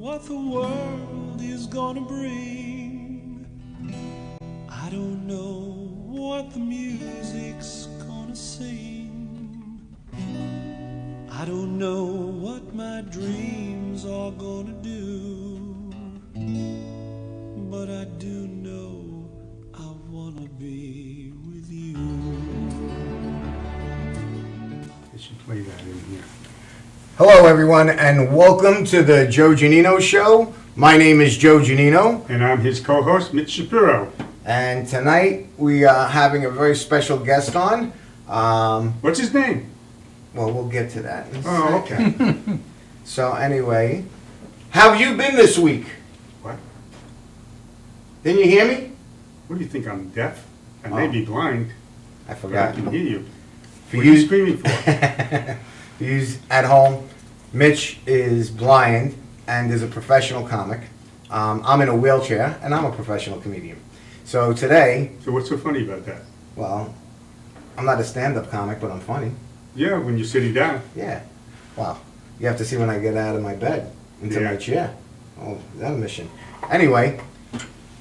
what the world is gonna bring. I don't know what the music's gonna sing. I don't know what my dreams are gonna do. But I do know I wanna be with you. I should play that in here. Hello, everyone, and welcome to the Joe Giannino Show. My name is Joe Giannino. And I'm his co-host, Mitch Shapiro. And tonight we are having a very special guest on. What's his name? Well, we'll get to that in a Oh, second. okay. So anyway, how have you been this week? What? Didn't you hear me? What do you think, I'm deaf? I may be blind, I but I forgot. can hear you. For What are you you- screaming for? For you at home, Mitch is blind and is a professional comic. I'm in a wheelchair, and I'm a professional comedian. So today, So what's so funny about that? well, I'm not a stand-up comic, but I'm funny. Yeah, when you're sitting down. Yeah. Wow. You have to see when I get out of my bed into Yeah. my chair. Oh, is that a mission? Anyway,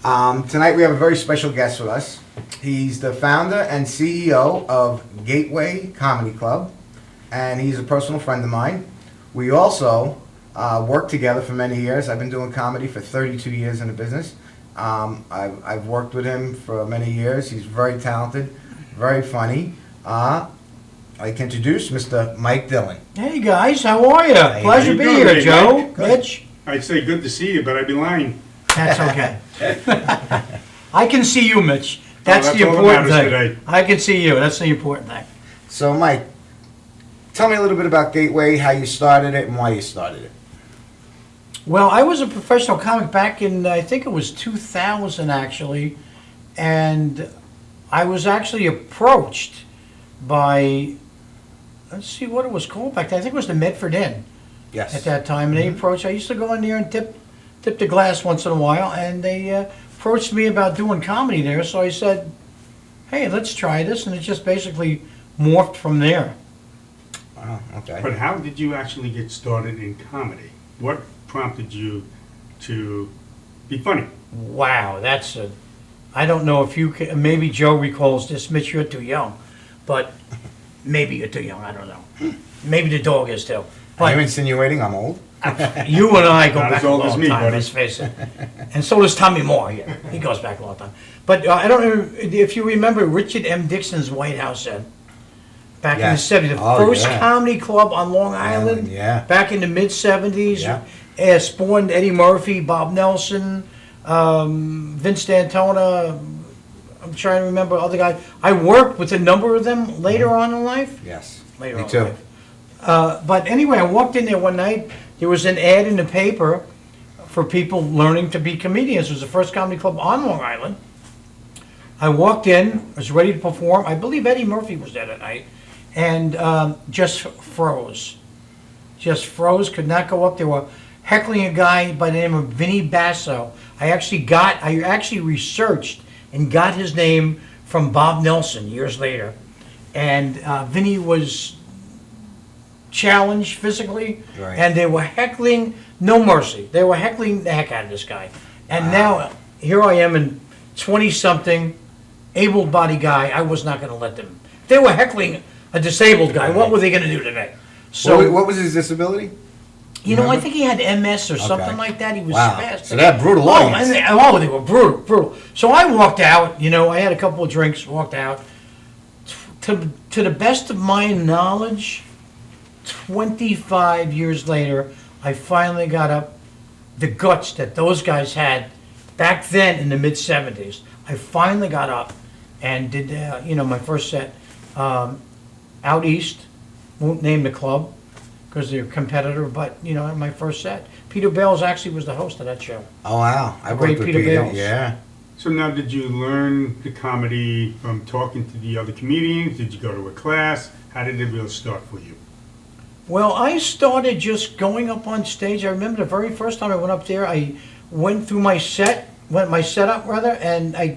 tonight we have a very special guest with us. He's the founder and CEO of Gateway Comedy Club, and he's a personal friend of mine. We also worked together for many years. I've been doing comedy for 32 years in the business. I've worked with him for many years. He's very talented, very funny. I can introduce Mr. Mike Dillon. Hey guys, how are you? you Pleasure to be doing, here, Mike? Joe, Good. Mitch. I'd say good to see you, but I'd be lying. That's okay. I can see you, Mitch. That's that's the all that important matters thing. today. I can see you. That's the important thing. So, Mike, tell me a little bit about Gateway, how you started it, and why you started it. Well, I was a professional comic back in, I think it was 2000 actually, and I was actually approached by, let's see what it was called back then. I think it was the Medford Inn Yes. at that time, and they approached. I used to go in there and tip the glass once in a while, and they approached me about doing comedy there. So I said, "Hey, let's try this," and it just basically morphed from there. Wow, okay. But how did you actually get started in comedy? What prompted you to be funny? Wow, that's a. I don't know if you can, maybe Joe recalls this. Mitch, you're too young, but maybe you're too young. I don't know. Maybe the dog is too. Are you But insinuating I'm old? you and I go Not back as a old as long me, time. buddy. Let's face it. And so does Tommy Moore. Yeah, he goes back a long time. But I don't know if you remember Richard M. Dixon's White House Inn back Yes. in the 70s. The Oh, first yeah. comedy club on Long Island. yeah. Back in the mid 70s. Yeah. Spawned Eddie Murphy, Bob Nelson, Vince D'Antona. I'm trying to remember other guys. I worked with a number of them later on in life. Yes. Later Me on too. in life. But anyway, I walked in there one night. There was an ad in the paper for people learning to be comedians. It was the first comedy club on Long Island. I walked in, was ready to perform. I believe Eddie Murphy was there that night, and just froze. Just froze, could not go up. They were heckling a guy by the name of Vinny Basso. I actually researched and got his name from Bob Nelson years later. And Vinny was challenged physically, Right. and they were heckling, no mercy. They were heckling the heck out of this guy. And now, here I am in 20-something, able-bodied guy. I was not going to let them. They were heckling a disabled guy. What were they going to do today? So, What was his disability? you know, I remember? think he had MS or something Okay. like that. He was Wow. spastic. So they had brutal Oh, audience. and they were brutal. So I walked out, you know, I had a couple of drinks, walked out. To the best of my knowledge, 25 years later, I finally got up the guts that those guys had back then in the mid-70s. I finally got up and did, my first set out east. Won't name the club because they're a competitor, but, my first set. Peter Bales actually was the host of that show. Oh, wow. I Great worked with Peter Peter. Bales. Yeah. So now, did you learn the comedy from talking to the other comedians? Did you go to a class? How did it really start for you? Well, I started just going up on stage. I remember the very first time I went up there, I went through my setup, and I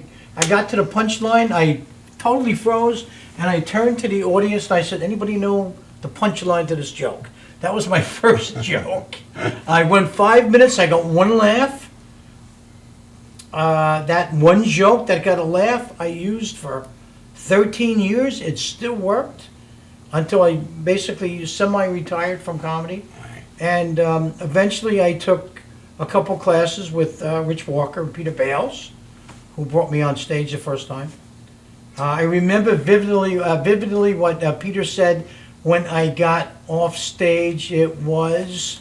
got to the punchline. I totally froze, and I turned to the audience and I said, "Anybody know the punchline to this joke?" That was my first joke. I went 5 minutes, I got one laugh. That one joke that got a laugh, I used for 13 years. It still worked until I basically semi-retired from comedy. And eventually I took a couple classes with Rich Walker and Peter Bales, who brought me on stage the first time. I remember vividly what Peter said when I got off stage. It was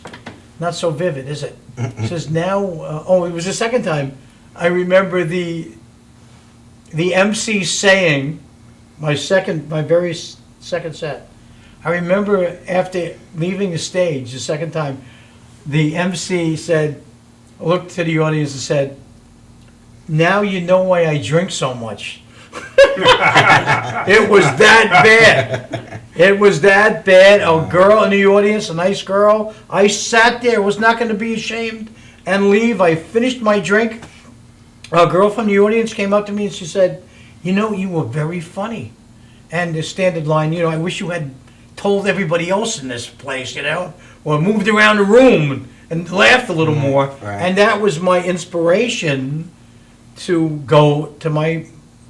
not so vivid, is it? It says now, it was the second time. I remember the MC saying, my very second set. I remember after leaving the stage the second time, the MC looked to the audience and said, "Now you know why I drink so much." It was that bad. It was that bad. A girl in the audience, a nice girl. I sat there, was not going to be ashamed and leave. I finished my drink. A girl from the audience came up to me and she said, "You know, you were very funny." And the standard line, "I wish you had told everybody else in this place, or moved around the room and laughed a little more." Right. And that was my inspiration to go to my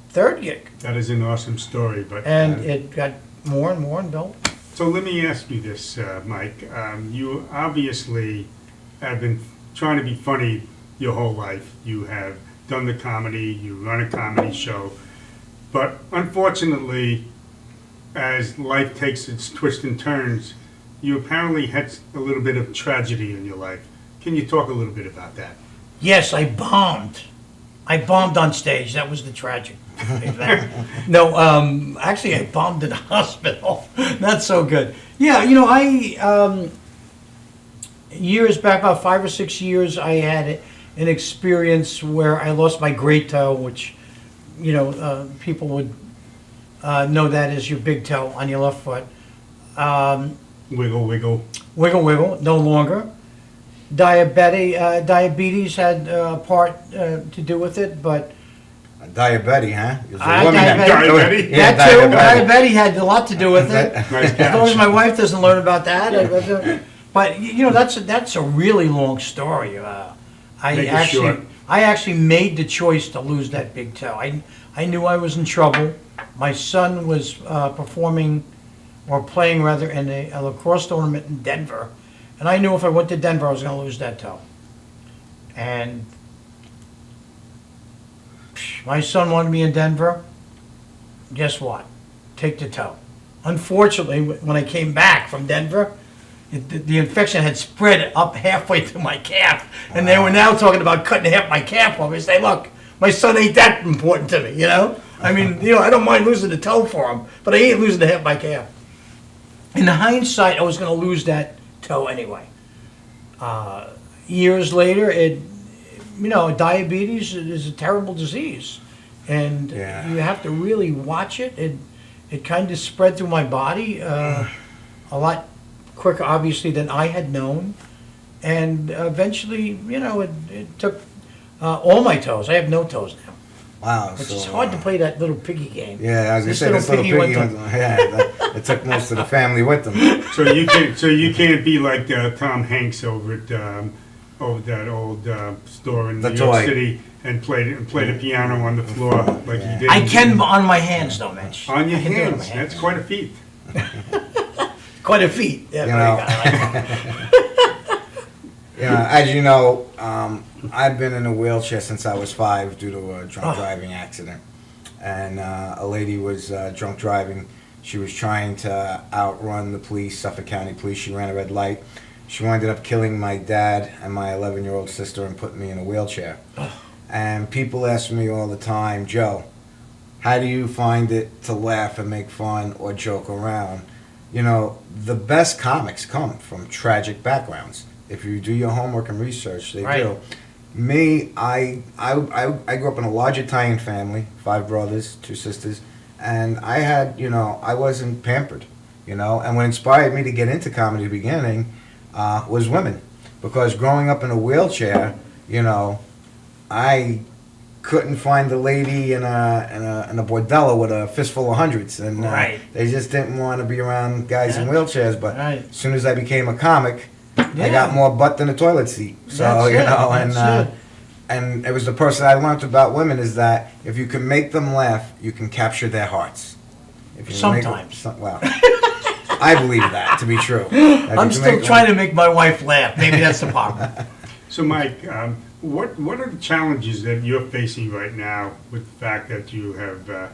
third gig. That is an awesome story, but. And it got more and more and built. So let me ask you this, Mike. You obviously have been trying to be funny your whole life. You have done the comedy, you run a comedy show, but unfortunately, as life takes its twists and turns, you apparently had a little bit of tragedy in your life. Can you talk a little bit about that? Yes, I bombed. I bombed on stage. That was the tragic event. No, actually, I bombed in the hospital. Not so good. Yeah, I years back, about 5 or 6 years, I had an experience where I lost my great toe, which people would know that as your big toe on your left foot. Wiggle, wiggle. Wiggle, wiggle, no longer. Diabetes had a part to do with it, but Diabetes, huh? It was a I- woman that- diabetes? Yeah, that too, diabetes. diabetes had a lot to do with it. Nice As long as catch. my wife doesn't learn about that. But that's a really long story. Make it short. I actually made the choice to lose that big toe. I knew I was in trouble. My son was performing, or playing rather, in a lacrosse tournament in Denver. And I knew if I went to Denver, I was going to lose that toe. And my son wanted me in Denver. Guess what? Take the toe. Unfortunately, when I came back from Denver, the infection had spread up halfway to my calf. And they were now talking about cutting half my calf off. I say, look, my son ain't that important to me, I mean, I don't mind losing the toe for him, but I ain't losing the half of my calf. In hindsight, I was going to lose that toe anyway. Years later, diabetes is a terrible disease, and Yeah. you have to really watch it. It kind of spread through my body a lot quicker, obviously, than I had known, and eventually, it took all my toes. I have no toes now, Wow. which so, is hard to play that little piggy game. Yeah, I was gonna This say this little little piggy piggy went went. Yeah, it took most of the family with them. So you can't be like Tom Hanks over at that old store in The New York toy. City and play the piano on the floor like you did. I can on my hands, though, Mitch. On your I can do it on hands. my That's quite a feat. Quite a feat. Yeah, You very know. good. I like that. As you know, I've been in a wheelchair since I was 5 due to a drunk driving accident. And a lady was drunk driving. She was trying to outrun the police, Suffolk County Police. She ran a red light. She ended up killing my dad and my 11-year-old sister and putting me in a wheelchair. And people ask me all the time, Joe, how do you find it to laugh and make fun or joke around? The best comics come from tragic backgrounds. If you do your homework and research, they Right. do. Me, I grew up in a large Italian family, 5 brothers, 2 sisters, and I had, I wasn't pampered, and what inspired me to get into comedy at the beginning was women. Because growing up in a wheelchair, I couldn't find a lady in a bordello with a fistful of hundreds, and Right. they just didn't want to be around guys in Yeah. wheelchairs. But Right. as soon as I became a comic, I got more butt than a toilet seat. So, and it was the person I learned about women is that if you can make them laugh, you can capture their hearts. If you Sometimes. Well, I believe that to be true. I'm still trying to make my wife laugh. Maybe that's the problem. So, Mike, what are the challenges that you're facing right now with the fact that you have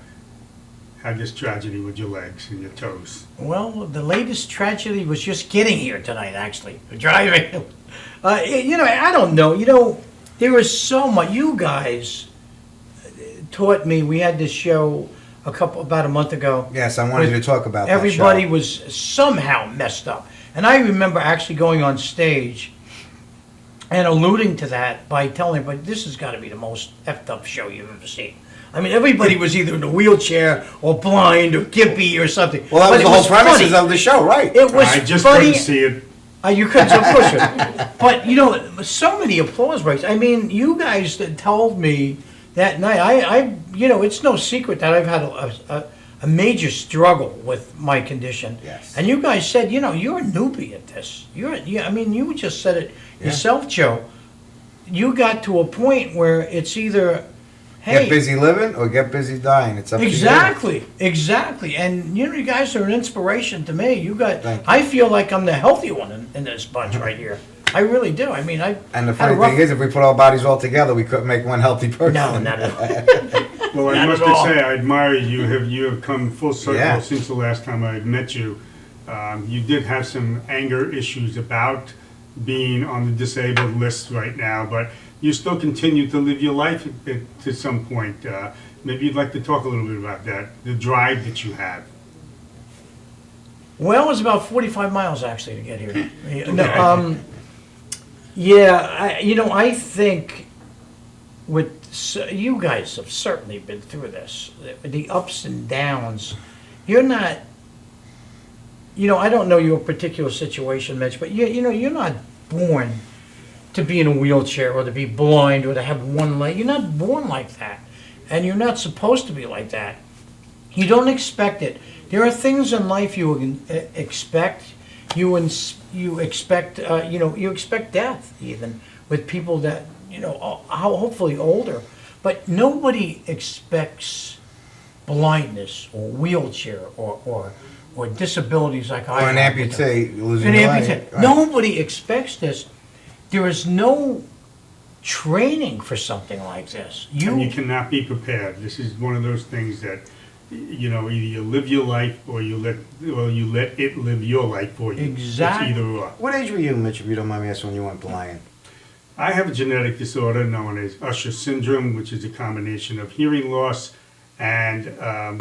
had this tragedy with your legs and your toes? Well, the latest tragedy was just getting here tonight, actually. Driving. I don't know. There was so much. You guys taught me. We had this show about a month ago. Yes, I wanted you to talk about that everybody show. was somehow messed up. And I remember actually going on stage and alluding to that by telling everybody, this has got to be the most effed up show you've ever seen. I mean, everybody was either in a wheelchair or blind or gimpy or something. Well, that But was it the whole premises funny. of the show, right? It was I just funny. couldn't see it. You couldn't, of course you couldn't. But, so many applause breaks. I mean, you guys that told me that night, it's no secret that I've had a major struggle with my condition. Yes. And you guys said, you're a newbie at this. You just said it yourself, Joe. You got to a point where it's either, hey. Get busy living or get busy dying. It's up to you. Exactly. And you guys are an inspiration to me. Thank you. I feel like I'm the healthy one in this bunch right here. I really do. I mean, And the funny thing is, if we put our bodies all together, we couldn't make one healthy person. No, not at all. Well, I Not must at all. say, I admire you. You have come full circle Yeah. since the last time I met you. You did have some anger issues about being on the disabled list right now, but you still continue to live your life to some point. Maybe you'd like to talk a little bit about that, the drive that you have. Well, it was about 45 miles actually to get here. I think you guys have certainly been through this. The ups and downs. You're not. I don't know your particular situation, Mitch, but you're not born to be in a wheelchair or to be blind or to have one leg. You're not born like that, and you're not supposed to be like that. You don't expect it. There are things in life you expect. You expect death even with people that hopefully older, but nobody expects blindness or wheelchair or disabilities like I Or an have. amputee losing An your amputee. leg. Right. Nobody expects this. There is no training for something like this. And you cannot be prepared. This is one of those things that, either you live your life or you let it live your life for you. Exactly. It's either or. What age were you, Mitch, if you don't mind me asking, when you went blind? I have a genetic disorder known as Usher syndrome, which is a combination of hearing loss and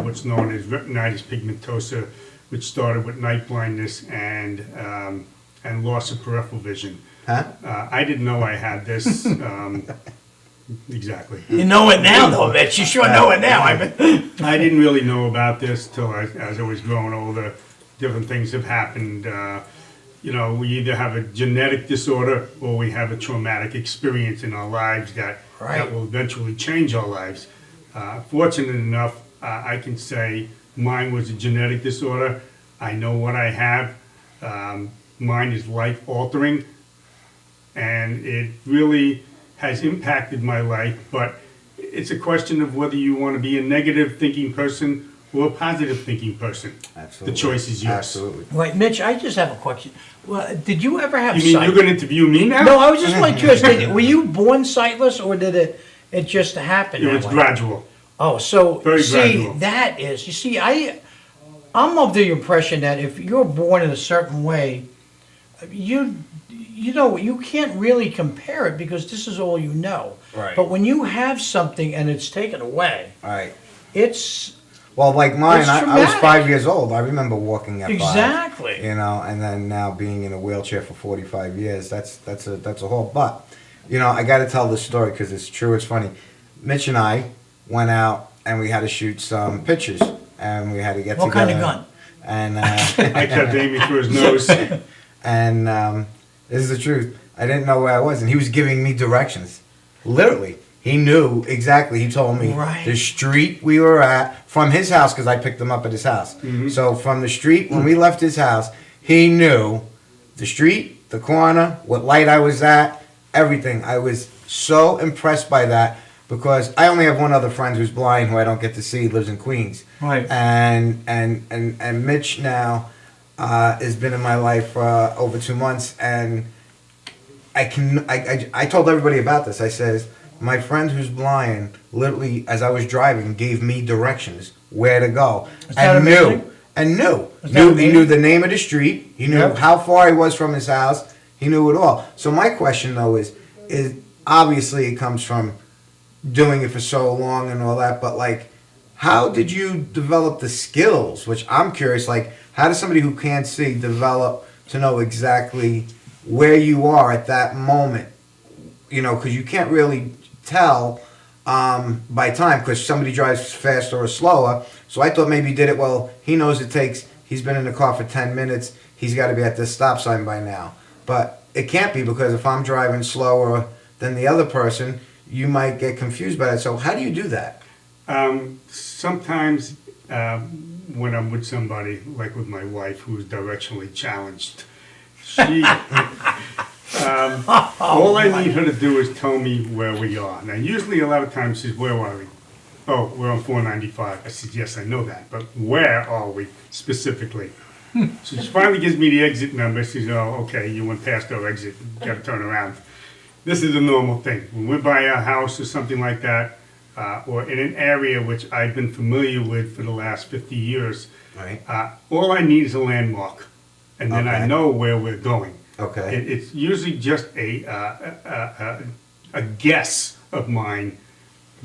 what's known as retinitis pigmentosa, which started with night blindness and loss of peripheral vision. Huh? I didn't know I had this. Exactly. You know it now, though, Mitch. You sure know it now. I didn't really know about this till as I was growing older. Different things have happened. We either have a genetic disorder or we have a traumatic experience in our lives that will eventually change our lives. Fortunate enough, I can say mine was a genetic disorder. I know what I have. Mine is life-altering, and it really has impacted my life, but it's a question of whether you want to be a negative thinking person or a positive thinking person. Absolutely. The choice is yours. Absolutely. Wait, Mitch, I just have a question. Well, did you ever have You mean sight? you're going to interview me now? No, I was just like curious. Were you born sightless, or did it just happen It that was way? gradual. Oh, so Very see, gradual. that is. You see, I'm of the impression that if you're born in a certain way, you can't really compare it because this is all you know. Right. But when you have something and it's taken away, All right. it's Well, like mine, It's I was traumatic. 5 years old. I remember walking at 5. exactly. And then now being in a wheelchair for 45 years, that's a whole. But, I got to tell this story because it's true, it's funny. Mitch and I went out and we had to shoot some pictures, and we had to get What together. kind of gun? And I kept aiming for his nose. and this is the truth. I didn't know where I was, and he was giving me directions. Literally, he knew exactly. He told me Right. the street we were at from his house because I picked him up at his house. So from the street when we left his house, he knew the street the corner, what light I was at, everything. I was so impressed by that because I only have one other friend who's blind who I don't get to see. He lives in Queens. Right. And Mitch now has been in my life for over 2 months, and I told everybody about this. I says, my friend who's blind literally, as I was driving, gave me directions where to go. Is that amazing? He knew the name of the street. He knew Yep. how far he was from his house. He knew it all. So my question though is obviously it comes from doing it for so long and all that, but like, how did you develop the skills? Which I'm curious, like, how does somebody who can't see develop to know exactly where you are at that moment? You know, because you can't really tell by time because somebody drives faster or slower. So I thought maybe he did it well. He knows he's been in the car for 10 minutes. He's got to be at this stop sign by now. But it can't be because if I'm driving slower than the other person, you might get confused by that. So how do you do that? Sometimes when I'm with somebody, like with my wife, who's directionally challenged, she, all I need her to do is tell me where we are. Now, usually a lot of times she says, where are we? Oh, we're on 495. I said, yes, I know that, but where are we specifically? So she finally gives me the exit number. She says, oh, okay, you went past our exit. You got to turn around. This is a normal thing. When we're by a house or something like that, or in an area which I've been familiar with for the last 50 years, Right. All I need is a landmark, and then I Okay. know where we're going. Okay. It's usually just a guess of mine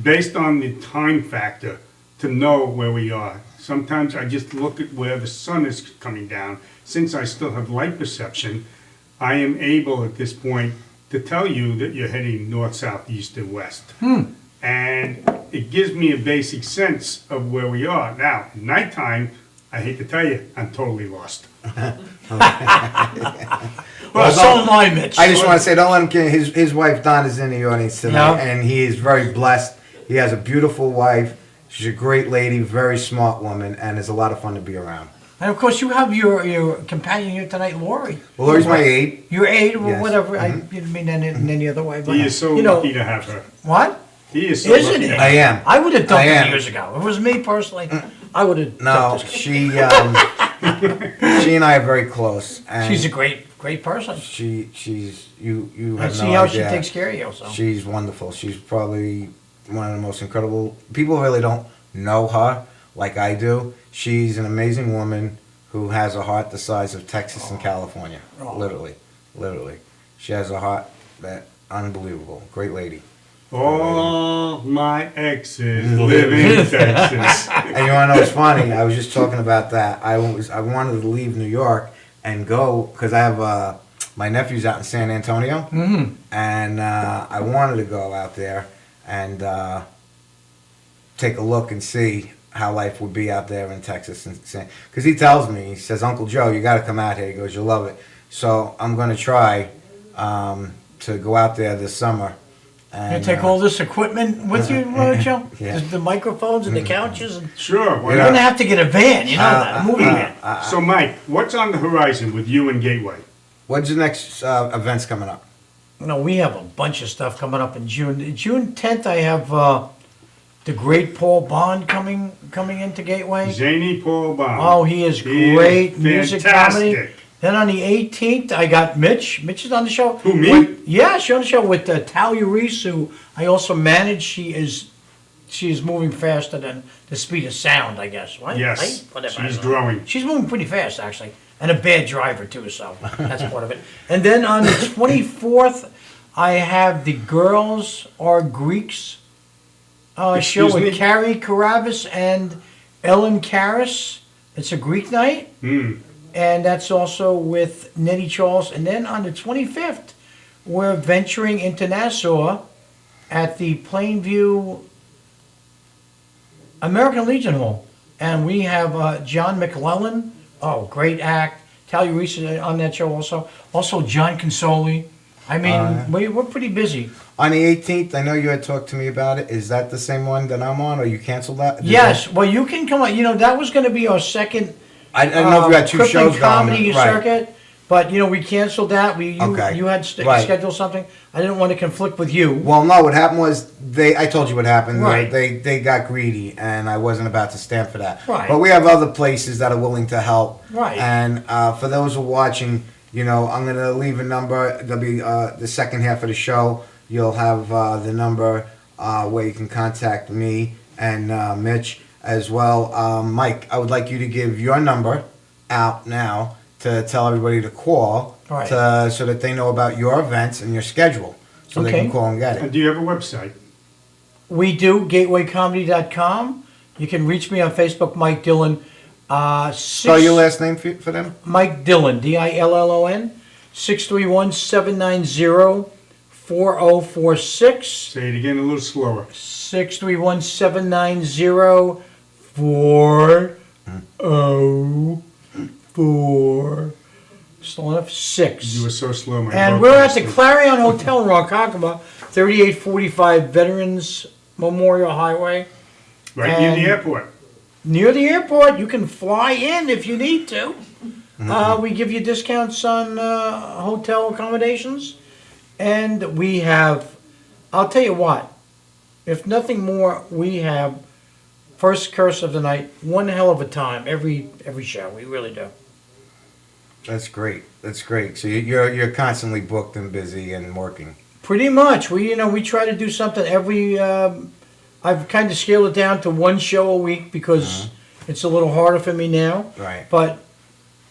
based on the time factor to know where we are. Sometimes I just look at where the sun is coming down. Since I still have light perception, I am able at this point to tell you that you're heading north, south, east, and west. And it gives me a basic sense of where we are. Now, at nighttime, I hate to tell you, I'm totally lost. Well, so am I, Mitch. I just want to say, don't let him get his wife Don is in the audience tonight, Yeah. and he is very blessed. He has a beautiful wife. She's a great lady, very smart woman, and is a lot of fun to be around. And of course, you have your companion here tonight, Lori. Well, Lori's my aide. Your aide, or Yes. whatever. I didn't mean that in any other way. But, He is so you know, lucky to have her. What? He is so Isn't lucky it? to I have her. am. I would have done I it am. years ago. If it was me personally, I would have No, done this. she and I are very close, and She's a great person. she's you I have see no how idea. she takes care of you. So. She's wonderful. She's probably one of the most incredible. People really don't know her like I do. She's an amazing woman who has a heart the size of Texas and California. Oh. Literally. She has a heart that unbelievable. Great lady. All my exes live in Texas. And you want to know what's funny? I was just talking about that. I wanted to leave New York and go because I have my nephew's out in San Antonio, and I wanted to go out there and take a look and see how life would be out there in Texas. Because he tells me, he says, Uncle Joe, you got to come out here. He goes, you'll love it. So I'm going to try to go out there this summer. And, You take all this equipment with you, Joe? Yeah. The microphones and the couches. And Sure. Why you're not? going to have to get a van, you know that, a movie van. So, Mike, what's on the horizon with you and Gateway? When's the next events coming up? No, we have a bunch of stuff coming up in June. June 10th, I have the great Paul Bond coming into Gateway. Zany Paul Bond. Oh, he is He is great music comedy. fantastic. Then on the 18th, I got Mitch. Mitch is on the show. Who, me? Yeah, she's on the show with Talia Reese, who I also manage. She is moving faster than the speed of sound, I guess. Right? Yes, Right? Whatever, I she's don't know. growing. She's moving pretty fast, actually, and a bad driver too. So that's part of it. And then on the 24th, I have the Girls Are Greeks show Excuse with me? Carrie Karavis and Ellen Karas. It's a Greek night. And that's also with Nettie Charles. And then on the 25th, we're venturing into Nassau at the Plainview American Legion Hall. And we have John McClellan. Oh, great act. Talia Reese is on that show also. Also John Consoli. I mean, we're pretty busy. On the 18th, I know you had talked to me about it. Is that the same one that I'm on, or you canceled that? Yes. Well, you can come on. You know, that was going to be our second I don't know if you had two Crippling shows comedy going. Right. circuit. But, we canceled that. Okay. You had Right. scheduled something. I didn't want to conflict with you. Well, no, what happened was I told you what happened. Right. They got greedy, and I wasn't about to stand for that. Right. But we have other places that are willing to help. Right. And for those who are watching, I'm going to leave a number. There'll be the second half of the show. You'll have the number where you can contact me and Mitch as well. Mike, I would like you to give your number out now to tell everybody to call Right. so that they know about your events and your schedule, so they Okay. can call and get And it. do you have a website? We do, gatewaycomedy.com. You can reach me on Facebook, Mike Dillon. Spell your last name for them. Mike Dillon, Dillon, 631-790-4046. Say it again a little slower. 631-790-4046. Still enough? 6. You were so slow, my And throat we're got at the stiff. Clarion Hotel in Ronkonkoma, 3845 Veterans Memorial Highway. Right near the and- airport. Near the airport, you can fly in if you need to. We give you discounts on hotel accommodations. And we have, I'll tell you what, if nothing more, we have first curse of the night, one hell of a time every show. We really do. That's great. That's great. So you're constantly booked and busy and working. Pretty much. We try to do something every. I've kind of scaled it down to one show a week because it's a little harder for me now. Right. But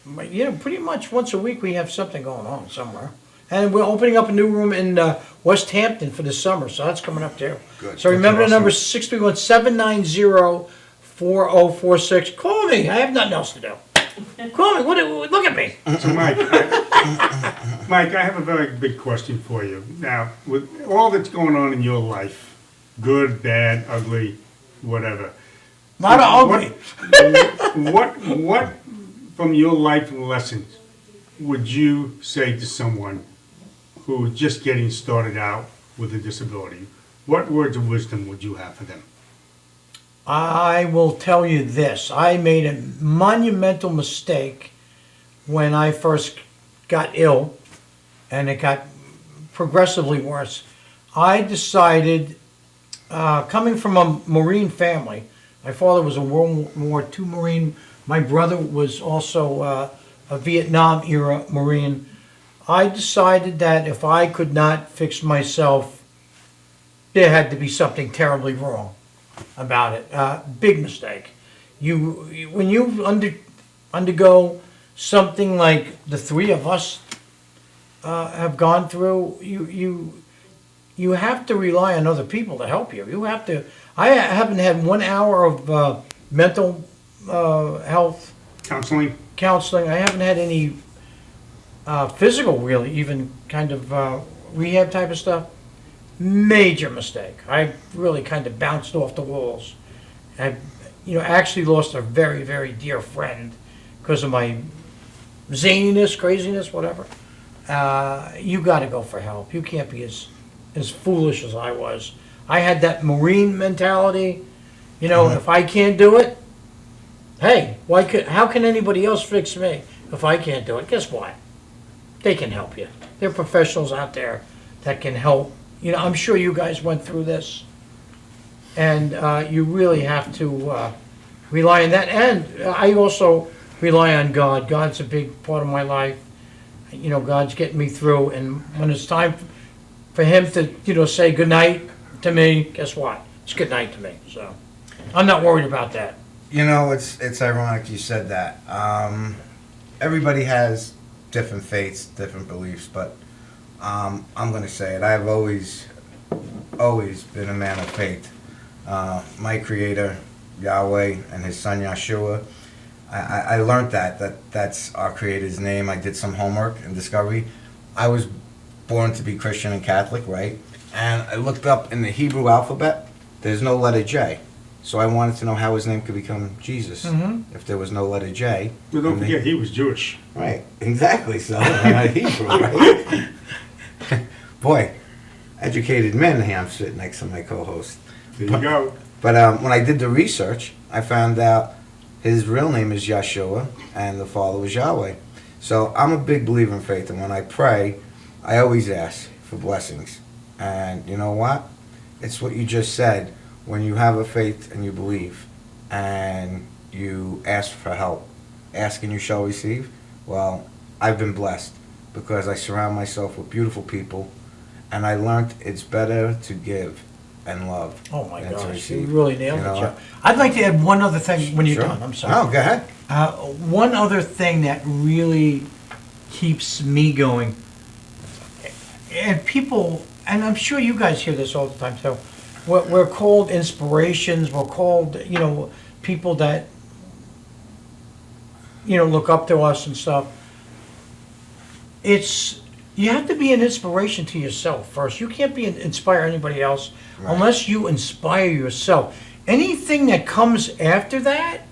pretty much once a week we have something going on somewhere. And we're opening up a new room in West Hampton for the summer, so that's coming up too. Good. So remember That's the number 631-790-4046. Call me. I have nothing else to do. Call me. Look at me. So, Mike, I have a very big question for you. Now, with all that's going on in your life, good, bad, ugly, whatever. Not ugly. What from your life lessons would you say to someone who is just getting started out with a disability? What words of wisdom would you have for them? I will tell you this. I made a monumental mistake when I first got ill, and it got progressively worse. I decided, coming from a Marine family, my father was a World War II Marine. My brother was also a Vietnam-era Marine. I decided that if I could not fix myself, there had to be something terribly wrong about it. Big mistake. When you undergo something like the three of us have gone through, you have to rely on other people to help you. You have to. I haven't had 1 hour of mental health Counseling? I haven't had any physical, really, even kind of rehab type of stuff. Major mistake. I really kind of bounced off the walls. I, actually lost a very, very dear friend because of my zaniness, craziness, whatever. You got to go for help. You can't be as foolish as I was. I had that Marine mentality. If I can't do it, hey, how can anybody else fix me if I can't do it? Guess what? They can help you. There are professionals out there that can help. I'm sure you guys went through this, and you really have to rely on that. And I also rely on God. God's a big part of my life. God's getting me through, and when it's time for Him to say good night to me, guess what? It's good night to me. So I'm not worried about that. It's ironic you said that. Everybody has different faiths, different beliefs, but I'm going to say it. I've always been a man of faith. My Creator, Yahweh, and His Son Yeshua. I learned that's our Creator's name. I did some homework and discovery. I was born to be Christian and Catholic, right? And I looked up in the Hebrew alphabet. There's no letter J. So I wanted to know how His name could become Jesus if there was no letter J. Well, don't forget, he was Jewish. Right, exactly. So I'm not Hebrew, right? Boy, educated men here. I'm sitting next to my co-host. There you go. But when I did the research, I found out his real name is Yeshua and the father was Yahweh. So I'm a big believer in faith, and when I pray, I always ask for blessings. And you know what? It's what you just said. When you have a faith and you believe, and you ask for help, ask and you shall receive. Well, I've been blessed because I surround myself with beautiful people, and I learned it's better to give and love Oh my than to gosh, you receive. really nailed You it, know Joe. I'd like to add one other thing when you're Sure. done. I'm sorry. Oh, go ahead. One other thing that really keeps me going, and people, and I'm sure you guys hear this all the time too, we're called inspirations, we're called, people that, look up to us and stuff. You have to be an inspiration to yourself first. You can't inspire anybody else Right. unless you inspire yourself. Anything that comes after that,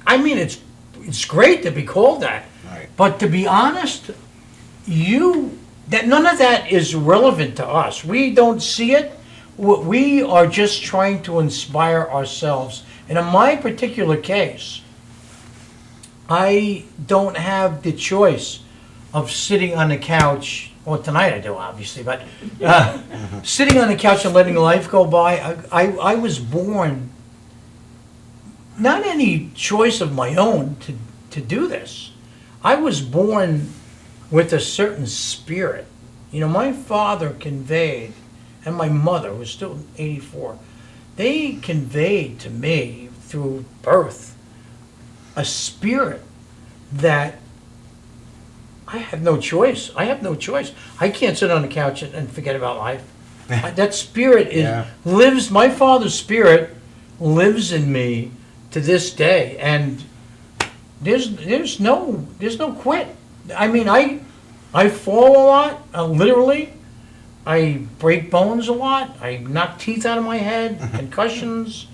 I mean, it's great to be called that. Right. But to be honest, none of that is relevant to us. We don't see it. We are just trying to inspire ourselves. And in my particular case, I don't have the choice of sitting on the couch. Well, tonight I do, obviously, but sitting on the couch and letting life go by. I was born, not any choice of my own to do this. I was born with a certain spirit. My father conveyed, and my mother, who's still 84, they conveyed to me through birth a spirit that I have no choice. I have no choice. I can't sit on the couch and forget about life. That spirit lives. My father's spirit lives in me to this day, and there's no quit. I mean, I fall a lot, literally. I break bones a lot. I knock teeth out of my head, concussions.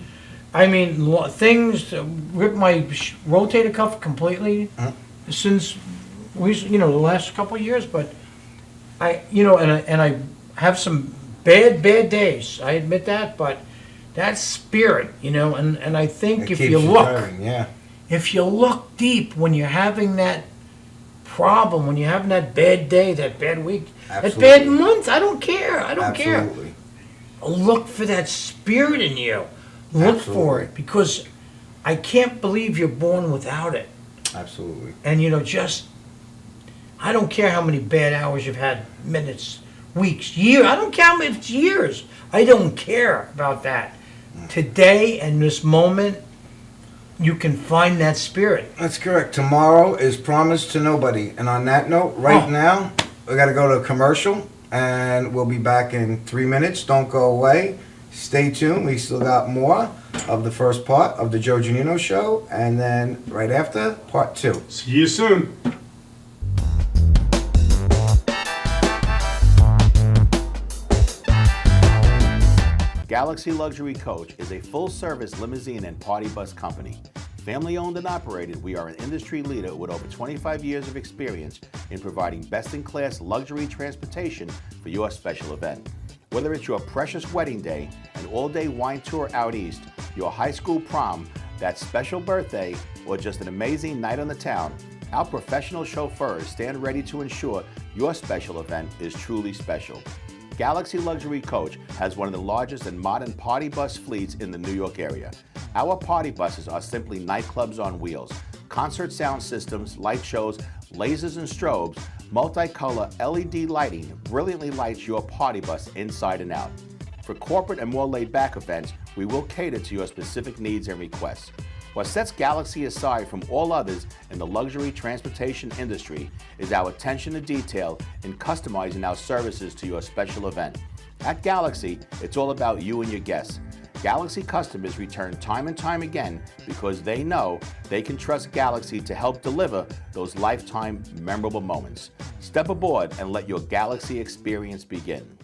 I mean, things rip my rotator cuff completely since the last couple of years. But and I have some bad days. I admit that, but that spirit, and I think It if keeps you look, driving, yeah. if you look deep when you're having that problem, when you're having that bad day, that bad week, Absolutely. that bad month, I don't care. Absolutely. Look for that spirit in you. Look for Absolutely. it, because I can't believe you're born without it. Absolutely. And I don't care how many bad hours you've had, minutes, weeks, years. I don't care how many, it's years. I don't care about that. Today and this moment, you can find that spirit. That's correct. Tomorrow is promised to nobody. And on that note, right now, we got to go to a commercial, and we'll be back in 3 minutes. Don't go away. Stay tuned. We still got more of the first part of the Joe Giannino Show, and then right after, part 2. See you soon. Galaxy Luxury Coach is a full-service limousine and party bus company. Family-owned and operated, we are an industry leader with over 25 years of experience in providing best-in-class luxury transportation for your special event. Whether it's your precious wedding day, an all-day wine tour out east, your high school prom, that special birthday, or just an amazing night on the town, our professional chauffeurs stand ready to ensure your special event is truly special. Galaxy Luxury Coach has one of the largest and modern party bus fleets in the New York area. Our party buses are simply nightclubs on wheels. Concert sound systems, light shows, lasers and strobes, multicolor LED lighting brilliantly lights your party bus inside and out. For corporate and more laid-back events, we will cater to your specific needs and requests. What sets Galaxy aside from all others in the luxury transportation industry is our attention to detail in customizing our services to your special event. At Galaxy, it's all about you and your guests. Galaxy customers return time and time again because they know they can trust Galaxy to help deliver those lifetime memorable moments. Step aboard and let your Galaxy experience begin.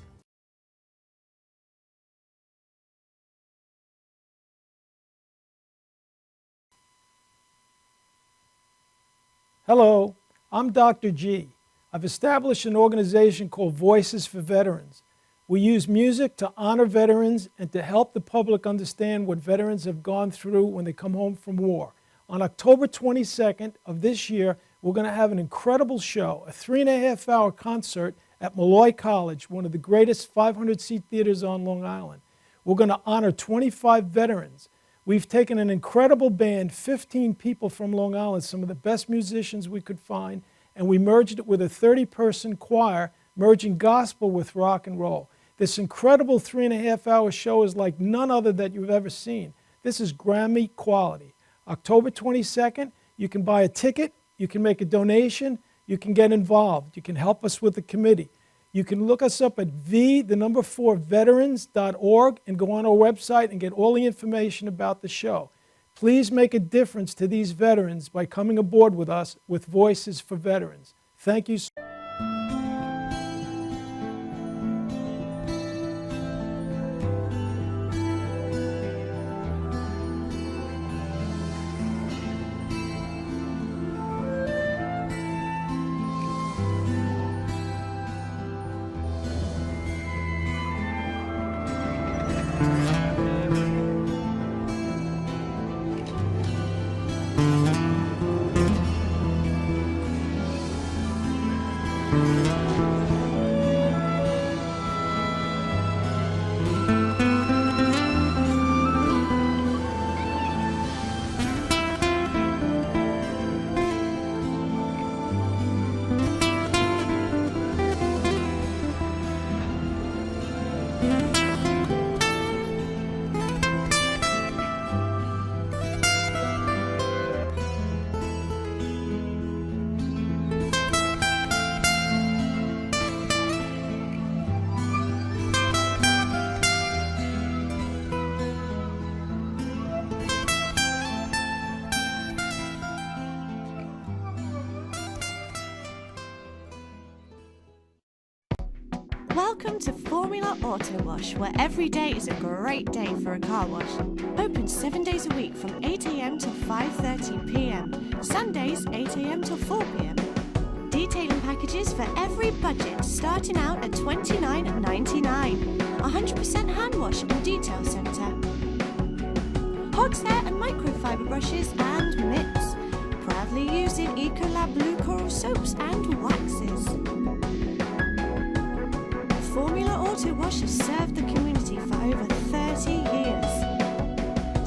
Hello, I'm Dr. G. I've established an organization called Voices for Veterans. We use music to honor veterans and to help the public understand what veterans have gone through when they come home from war. On October 22nd of this year, we'll we're going to have an incredible show, a 3.5-hour concert at Malloy College, one of the greatest 500-seat theaters on Long Island. We're going to honor 25 veterans. We've taken an incredible band, 15 people from Long Island, some of the best musicians we could find, and we merged it with a 30-person choir, merging gospel with rock and roll. This incredible 3.5-hour show is like none other that you've ever seen. This is Grammy quality. October 22nd, you can buy a ticket, you can make a donation, you can get involved, you can help us with the committee. You can look us up at veterans.org and go on our website and get all the information about the show. Please make a difference to these veterans by coming aboard with us with Voices for Veterans. Thank you so much. Welcome to Formula Auto Wash, where every day is a great day for a car wash. Open 7 days a week from 8 a.m. till 5:30 p.m. Sundays 8 a.m. till 4 p.m. Detailing packages for every budget, starting out at $29.99. 100% hand wash and detail centre. Hogshair and microfiber brushes and mitts. Proudly using Ecolab Blue Coral soaps and waxes. Formula Auto Wash has served the community for over 30 years.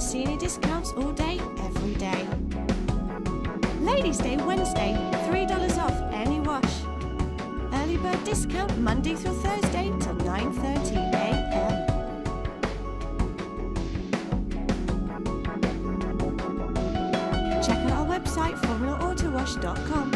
Senior discounts all day, every day. Ladies' Day Wednesday, $3 off any wash. Early bird discount Monday through Thursday till 9:30 a.m. Check out our website, formulaautowash.com.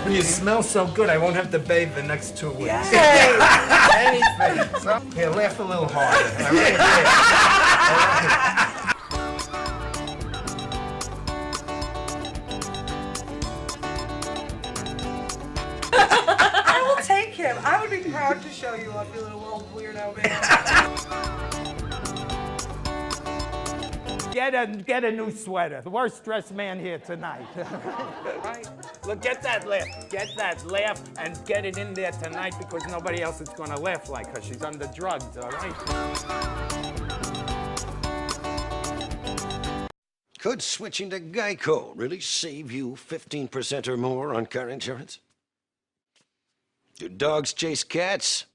You smell so good, I won't have to bathe the next 2 weeks. Anything. So, here, laugh a little harder. All right? I will take him. I would be proud to show you off, you little old weirdo man. Get a new sweater. The worst dressed man here tonight. Right. Look, get that laugh, and get it in there tonight because nobody else is gonna laugh like her. She's under drugs, all right? Could switching to Geico really save you 15% or more on car insurance? Do dogs chase cats?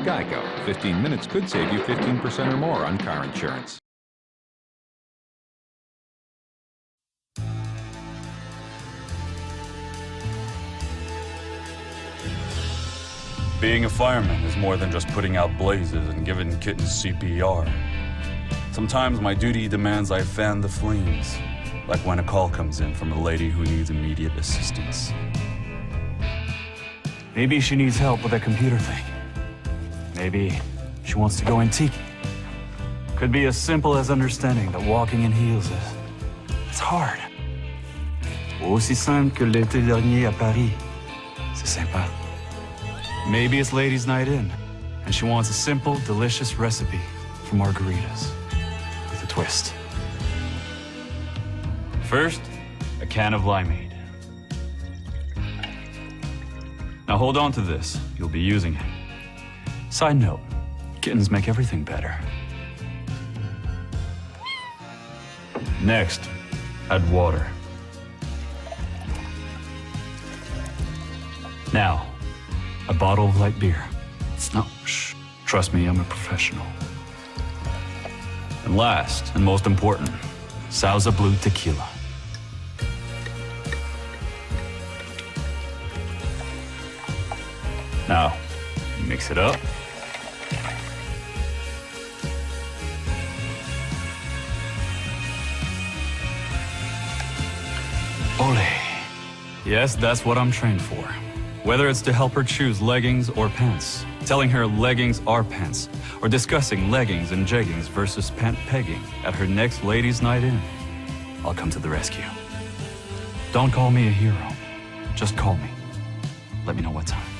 Geico. 15 minutes could save you 15% or more on car insurance. Being a fireman is more than just putting out blazes and giving kittens CPR. Sometimes my duty demands I fan the flames, like when a call comes in from a lady who needs immediate assistance. Maybe she needs help with a computer thing. Maybe she wants to go antique. Could be as simple as understanding that walking in heels it's hard. Ou aussi simple que l'été dernier à Paris. C'est sympa. Maybe it's ladies' night in. And she wants a simple, delicious recipe for margaritas with a twist. First, a can of limeade. Now hold on to this. You'll be using it. Side note, kittens make everything better. Next, add water. Now, a bottle of light beer. No, shh. Trust me, I'm a professional. And last, and most important, Sauza Blue tequila. Now, mix it up. Ole. Yes, that's what I'm trained for. Whether it's to help her choose leggings or pants, telling her leggings are pants, or discussing leggings and jeggings versus pant pegging at her next ladies' night in, I'll come to the rescue. Don't call me a hero. Just call me. Let me know what time.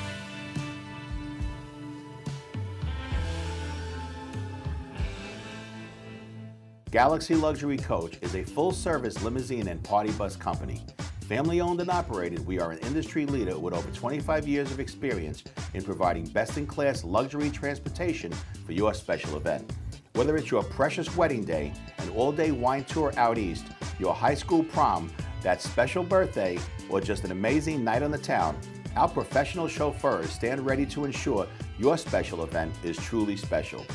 Galaxy Luxury Coach is a full-service limousine and party bus company. Family-owned and operated, we are an industry leader with over 25 years of experience in providing best-in-class luxury transportation for your special event. Whether it's your precious wedding day, an all-day wine tour out east, your high school prom, that special birthday, or just an amazing night on the town, our professional chauffeurs stand ready to ensure your special event is truly special.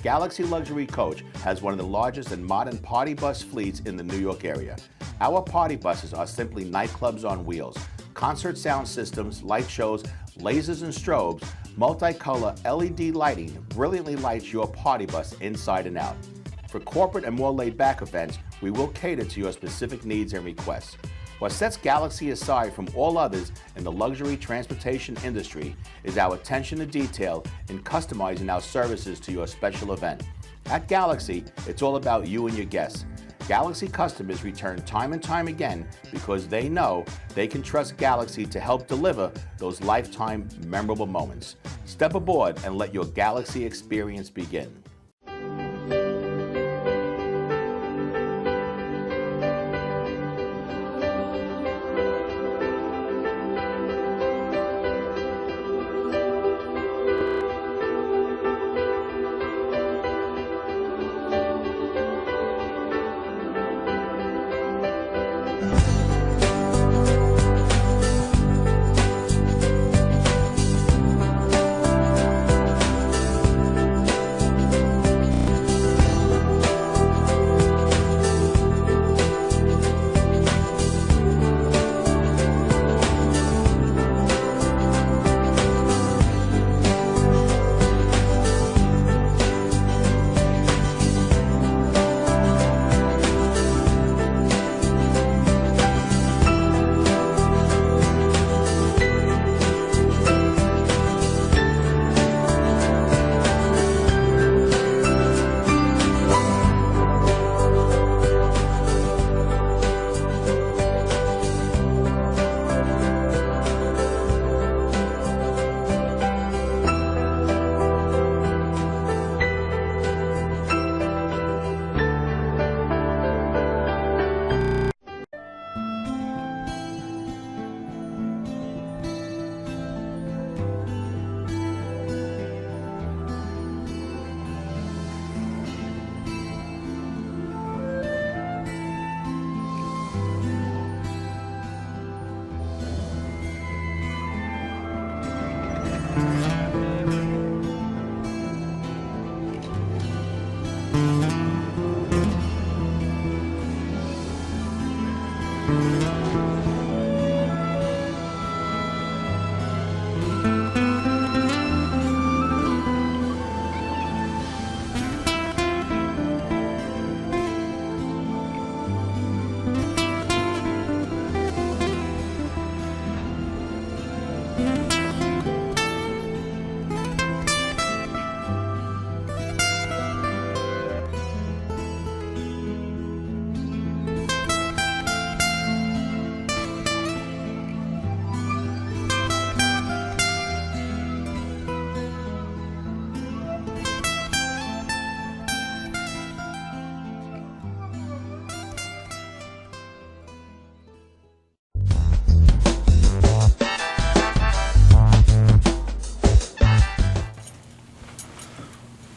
Galaxy Luxury Coach has one of the largest and modern party bus fleets in the New York area. Our party buses are simply nightclubs on wheels. Concert sound systems, light shows, lasers and strobes, multicolor LED lighting brilliantly lights your party bus inside and out. For corporate and more laid-back events, we will cater to your specific needs and requests. What sets Galaxy aside from all others in the luxury transportation industry is our attention to detail in customizing our services to your special event. At Galaxy, it's all about you and your guests. Galaxy customers return time and time again because they know they can trust Galaxy to help deliver those lifetime memorable moments. Step aboard and let your Galaxy experience begin.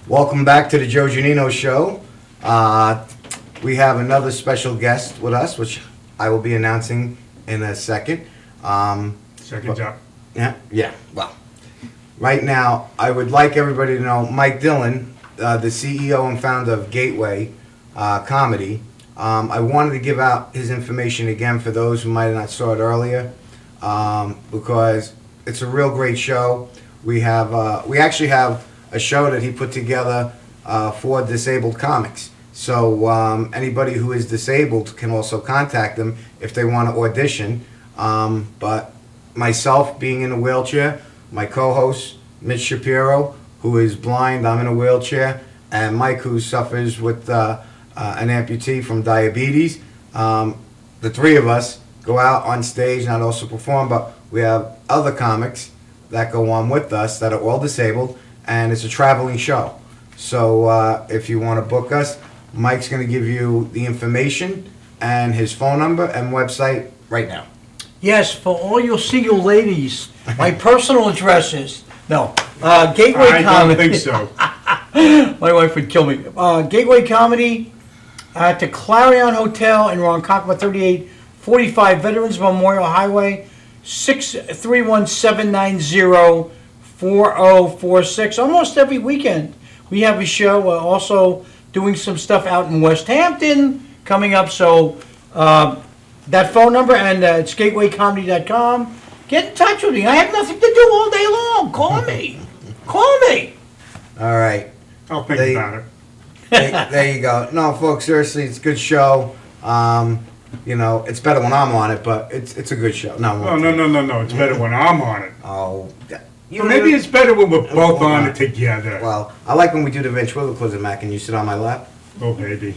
Welcome back to the Joe Giannino Show. We have another special guest with us, which I will be announcing in a second. Second job. Yeah. Well, right now, I would like everybody to know Mike Dillon, the CEO and founder of Gateway Comedy. I wanted to give out his information again for those who might have not saw it earlier, because it's a real great show. We actually have a show that he put together for disabled comics. So anybody who is disabled can also contact them if they want to audition. But myself being in a wheelchair, my co-host Mitch Shapiro, who is blind, I'm in a wheelchair, and Mike, who suffers with an amputee from diabetes. The three of us go out on stage and also perform, but we have other comics that go on with us that are all disabled, and it's a traveling show. So if you want to book us, Mike's going to give you the information and his phone number and website right now. Yes, for all your single ladies, my personal address is Gateway I Comedy. don't think so. My wife would kill me. Gateway Comedy at the Clarion Hotel in Ronkonkoma, 3845 Veterans Memorial Highway, 631-790-4046. Almost every weekend we have a show. We're also doing some stuff out in West Hampton coming up. So that phone number, and it's gatewaycomedy.com. Get in touch with me. I have nothing to do all day long. Call me. Call me. All right. I'll think about it. There you go. No, folks, seriously, it's a good show. It's better when I'm on it, but it's a good show. No. It's better when I'm on it. Oh, maybe it's better when we're both on it together. Well, I like when we do the ventriloquism act and you sit on my lap. Oh, baby.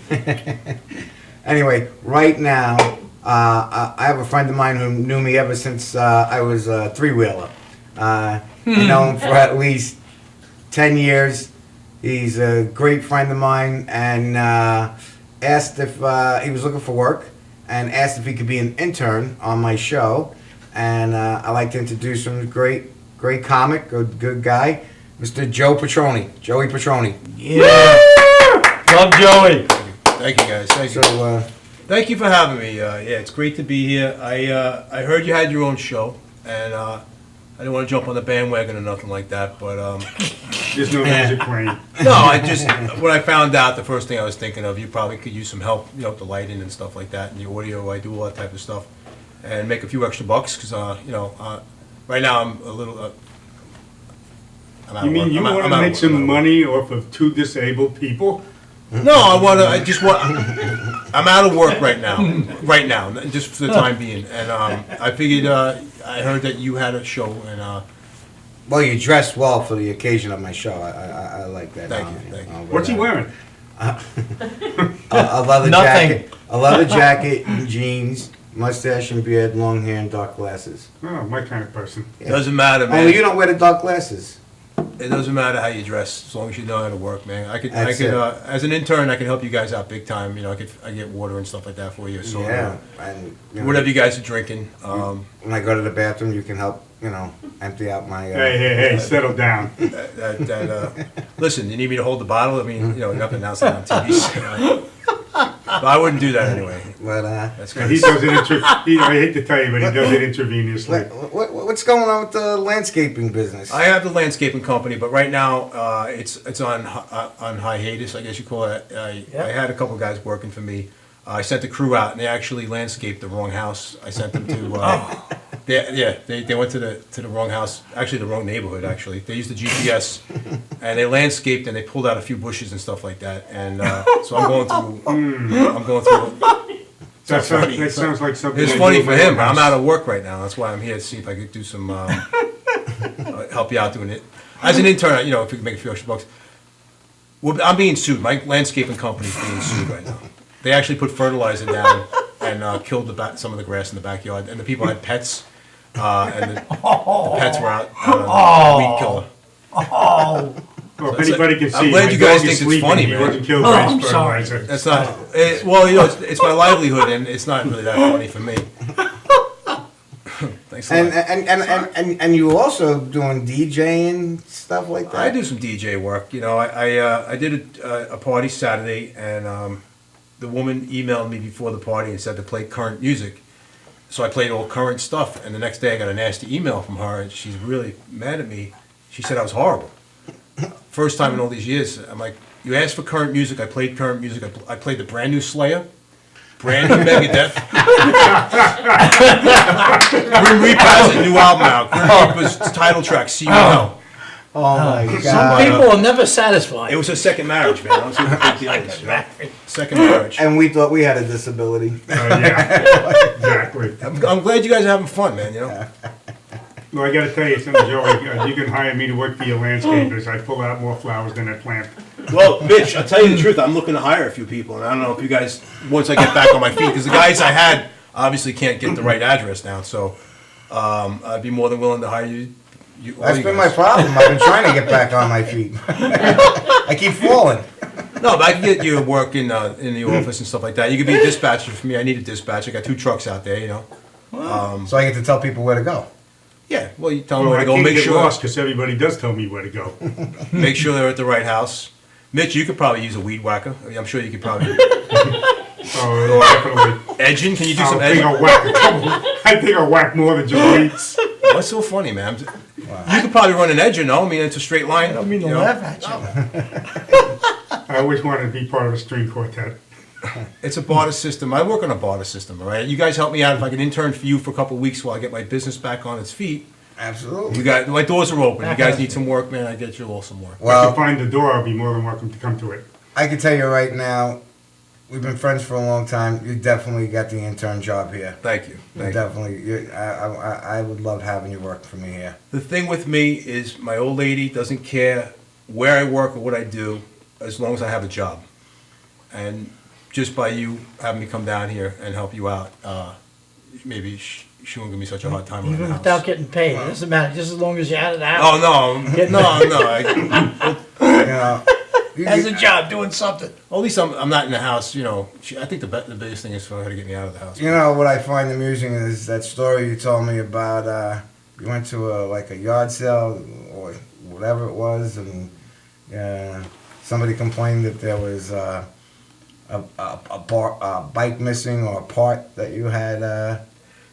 Anyway, right now, I have a friend of mine who knew me ever since I was a three-wheeler. I know him for at least 10 years. He's a great friend of mine, and asked if he was looking for work, and asked if he could be an intern on my show. And I'd like to introduce him, great comic, good guy, Mr. Joe Petroni, Joey Petroni. Yeah. Love Joey. Thank you, guys. Thank you. So, thank you for having me. It's great to be here. I heard you had your own show, and I didn't want to jump on the bandwagon or nothing like that, but there's no magic brain. No, when I found out, the first thing I was thinking of, you probably could use some help, with the lighting and stuff like that, and the audio. I do all that type of stuff, and make a few extra bucks because right now I'm a little. I'm out You of mean work. you I'm want out to of make work. some money off of two disabled people? No, I just want. I'm out of work right now, just for the time being, and I figured. I heard that you had a show, and well, you dressed well for the occasion of my show. I like that. Thank you. What's he wearing? A leather jacket, and jeans, mustache and beard, long hair, and dark glasses. Oh, my kind of person. Yeah. Doesn't matter, man. Only you don't wear the dark glasses. It doesn't matter how you dress, as long as you know how to work, man. I could, That's it. as an intern, I can help you guys out big time. I get water and stuff like that for you. So Yeah, and whatever you guys are drinking. When I go to the bathroom, you can help, empty out my. Hey, settle down. Listen, you need me to hold the bottle? I mean, you have to announce that on TV. But I wouldn't do that anyway. But that's he does it. I hate to tell you, but he does it intravenously. What's going on with the landscaping business? I have the landscaping company, but right now it's on hiatus, I guess you call it. I had a couple guys working for me. I sent the crew out, and they actually landscaped the wrong house. I sent them to. They went to the wrong house, actually the wrong neighborhood. Actually, they used the GPS, and they landscaped and they pulled out a few bushes and stuff like that. And so I'm going through. That sounds like something. It's funny for him, but I'm out of work right now. That's why I'm here to see if I could do some help you out doing it as an intern. If you could make a few extra bucks. Well, I'm being sued. My landscaping company's being sued right now. They actually put fertilizer down and killed some of the grass in the backyard. And the people had pets, and the pets were out on weed killer. Well, if anybody can see, I'm glad you guys think it's funny, he man. wasn't killed by his fertilizer. That's not. It's my livelihood, and it's not really that funny for me. Thanks a And lot. and you also doing DJing stuff like that? I do some DJ work. You know, I did a party Saturday, and the woman emailed me before the party and said to play current music. So I played all current stuff, and the next day I got a nasty email from her, and she's really mad at me. She said I was horrible. First time in all these years. I'm like, you asked for current music, I played current music. I played the brand new Slayer, brand new Megadeth. Grim Reaper has a new album out. Grim Reaper's title track, See You Now. Oh my God. Some people are never satisfied. It was her second marriage, man. I don't see what the big deal is. You know? Second marriage. And we thought we had a disability. Yeah, exactly. I'm glad you guys are having fun, man, you know? Well, I gotta tell you something, Joey, you can hire me to work for your landscapers. I pull out more flowers than I plant. Well, Mitch, I'll tell you the truth. I'm looking to hire a few people, and I don't know if you guys, once I get back on my feet, because the guys I had obviously can't get the right address now, so I'd be more than willing to hire you. That's been my problem. I've been trying to get back on my feet. I keep falling. No, but I can get you work in the office and stuff like that. You could be a dispatcher for me. I need a dispatcher. I got 2 trucks out there, you know. So I get to tell people where to go. Yeah, well, you tell them Well, where I to go. can't Make get sure, lost because everybody does tell me where to go. make sure they're at the right house. Mitch, you could probably use a weed whacker. I mean, I'm sure you could probably. Oh, definitely. Edging? Can you do some I think edging? I think I'll whack more than just weeds. What's so funny, man? You could probably run an edge, you know? I mean, it's a straight line. I don't mean to you know? laugh at you. I always wanted to be part of a string quartet. It's a barter system. I work on a barter system, all right? You guys help me out. If I can intern for you for a couple of weeks while I get my business back on its feet. Absolutely. You guys, my doors are open. You guys need some work, man, I get you all some work. If I Well, can find the door, I'll be more than welcome to come to it. I can tell you right now, we've been friends for a long time. You definitely got the intern job here. Thank you. Thank you. Definitely. I would love having you work for me here. The thing with me is my old lady doesn't care where I work or what I do as long as I have a job. And just by you having me come down here and help you out, maybe she won't give me such a hard time around the Even house. without getting paid, it doesn't matter, just as long as you're out of the house. Oh, no. Getting- No. You know, As a job, doing something. Well, at least I'm not in the house, you know. I think the biggest thing is for her to get me out of the house. You know what I find amusing is that story you told me about. You went to a yard sale or whatever it was, and somebody complained that there was a bike missing or a part that you had.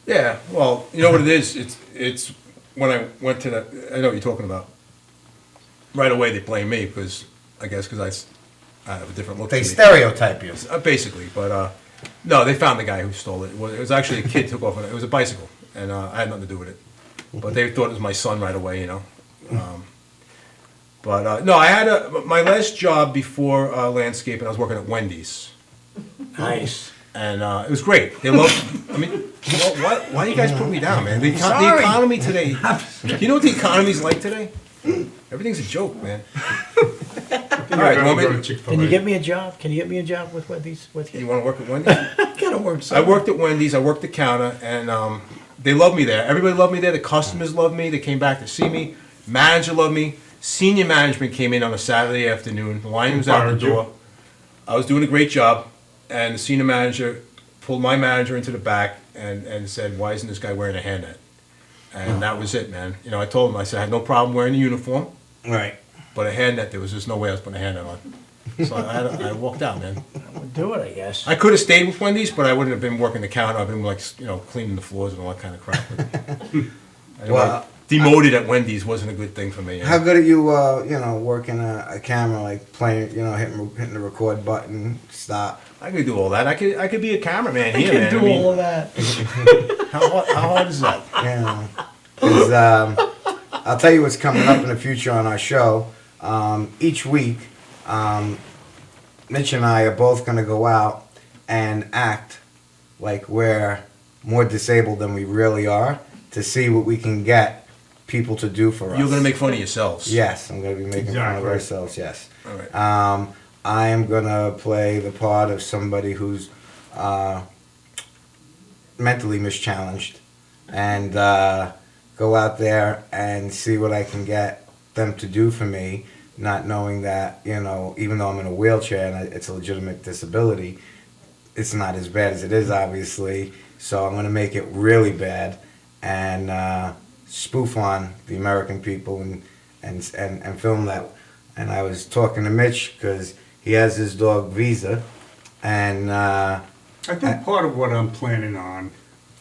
Yeah, well, you know what it is? It's when I went to I know what you're talking about. Right away they blame me because I have a different look. They to me. stereotype you. Basically, but no, they found the guy who stole it. It was actually a kid took off on it. It was a bicycle, and I had nothing to do with it. But they thought it was my son right away, you know. No, I had my last job before landscaping. I was working at Wendy's. Nice. And it was great. They loved. I mean, why do you guys put me down, man? The economy today. Do you know what the economy's like today? Everything's a joke, man. All right, Can you get me a job? Can you get me a job with Wendy's? With you? You want to work at Wendy's? I gotta work. I Somewhere. worked at Wendy's. I worked the counter, and they loved me there. Everybody loved me there. The customers loved me. They came back to see me. Manager loved me. Senior management came in on a Saturday afternoon. The line was out the door. I was doing a great job, and the senior manager pulled my manager into the back and said, "Why isn't this guy wearing a hairnet?" And that was it, man. You know, I told him, I said, I had no problem wearing a uniform. Right. But a hairnet, there was just no way I was putting a hairnet on. So I walked out, man. I would do it, I guess. I could have stayed with Wendy's, but I wouldn't have been working the counter. I've been cleaning the floors and all that kind of crap. Well, demoted at Wendy's wasn't a good thing for me. How good are you, working a camera, like playing, hitting the record button, stop? I could do all that. I could be a cameraman I here, can man. do all of that. How hard is that? Yeah. 'Cause, I'll tell you what's coming up in the future on our show. Each week, Mitch and I are both going to go out and act like we're more disabled than we really are to see what we can get people to do for us. You're going to make fun of yourselves. Yes, I'm going to be making fun of ourselves, yes. All right. I am going to play the part of somebody who's mentally mischallenged and go out there and see what I can get them to do for me, not knowing that, even though I'm in a wheelchair and it's a legitimate disability, it's not as bad as it is, obviously. So I'm going to make it really bad and spoof on the American people and film that. And I was talking to Mitch because he has his dog Visa, and I think part of what I'm planning on